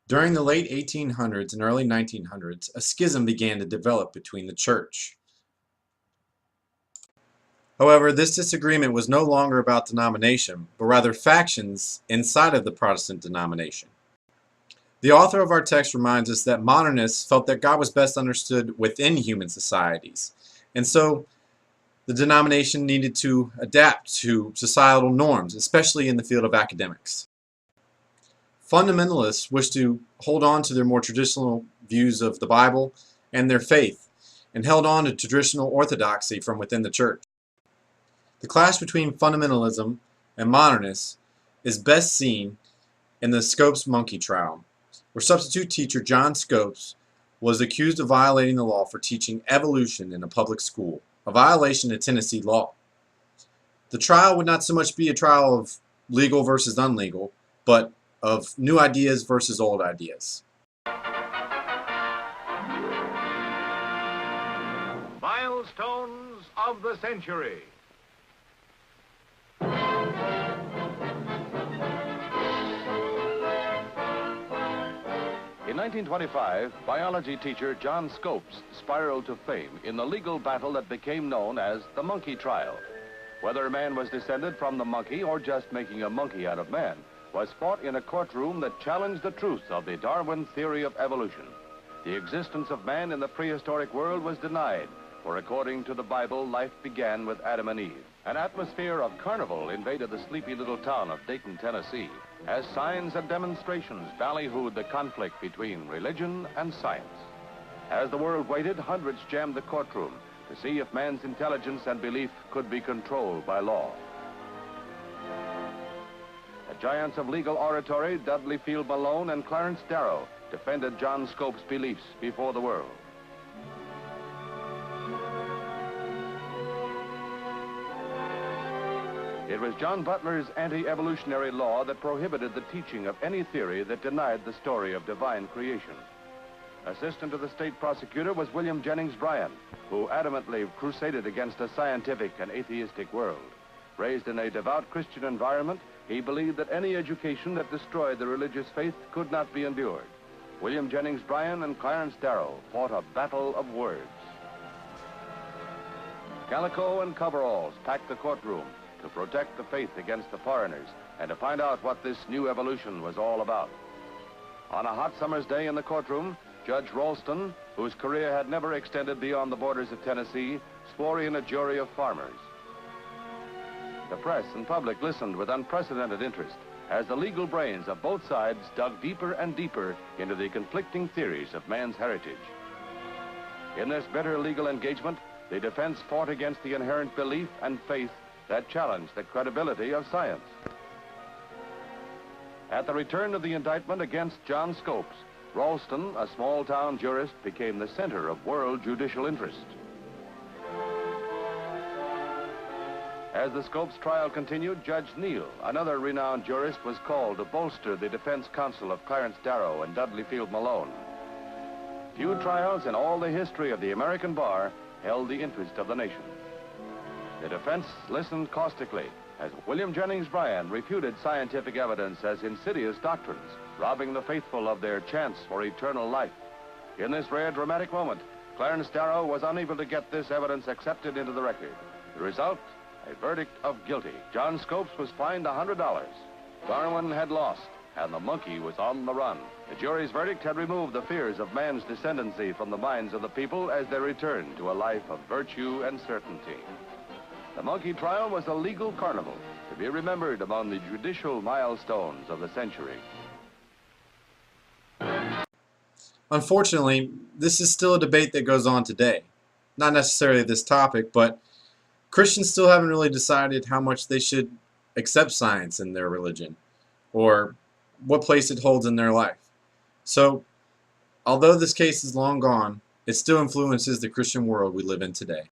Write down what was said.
During the late 1800s and early 1900s, a schism began to develop between the church. However, this disagreement was no longer about denomination, but rather factions inside of the Protestant denomination. The author of our text reminds us that modernists felt that God was best understood within human societies, and so the denomination needed to adapt to societal norms, especially in the field of academics. Fundamentalists wished to hold on to their more traditional views of the Bible and their faith, and held on to traditional orthodoxy from within the church. The clash between fundamentalism and modernists is best seen in the Scopes monkey trial, where substitute teacher John Scopes was accused of violating the law for teaching evolution in a public school, a violation of Tennessee law. The trial would not so much be a trial of legal versus unlegal, but of new ideas versus old ideas. Milestones of the century. In 1925, biology teacher John Scopes spiraled to fame in the legal battle that became known as the monkey trial. Whether man was descended from the monkey or just making a monkey out of man was fought in a courtroom that challenged the truth of the Darwin theory of evolution. The existence of man in the prehistoric world was denied, for according to the Bible, life began with Adam and Eve. An atmosphere of carnival invaded the sleepy little town of Dayton, Tennessee, as signs and demonstrations ballyhooed the conflict between religion and science. As the world waited, hundreds jammed the courtroom to see if man's intelligence and belief could be controlled by law. The giants of legal oratory, Dudley Field Malone and Clarence Darrow, defended John Scopes' beliefs before the world. It was John Butler's anti-evolutionary law that prohibited the teaching of any theory that denied the story of divine creation. Assistant to the state prosecutor was William Jennings Bryan, who adamantly crusaded against a scientific and atheistic world. Raised in a devout Christian environment, he believed that any education that destroyed the religious faith could not be endured. William Jennings Bryan and Clarence Darrow fought a battle of words. Calico and coveralls packed the courtroom to protect the faith against the foreigners and to find out what this new evolution was all about. On a hot summer's day in the courtroom, Judge Ralston, whose career had never extended beyond the borders of Tennessee, swore in a jury of farmers. The press and public listened with unprecedented interest as the legal brains of both sides dug deeper and deeper into the conflicting theories of man's heritage. In this bitter legal engagement, the defense fought against the inherent belief and faith that challenged the credibility of science. At the return of the indictment against John Scopes, Ralston, a small-town jurist, became the center of world judicial interest. As the Scopes trial continued, Judge Neal, another renowned jurist, was called to bolster the defense counsel of Clarence Darrow and Dudley Field Malone. Few trials in all the history of the American bar held the interest of the nation. The defense listened caustically as William Jennings Bryan refuted scientific evidence as insidious doctrines, robbing the faithful of their chance for eternal life. In this rare dramatic moment, Clarence Darrow was unable to get this evidence accepted into the record. The result, a verdict of guilty. John Scopes was fined $100. Darwin had lost, and the monkey was on the run. The jury's verdict had removed the fears of man's descendancy from the minds of the people as they returned to a life of virtue and certainty. The monkey trial was a legal carnival to be remembered among the judicial milestones of the century. Unfortunately, this is still a debate that goes on today. Not necessarily this topic, but Christians still haven't really decided how much they should accept science in their religion, or what place it holds in their life. So, although this case is long gone, it still influences the Christian world we live in today.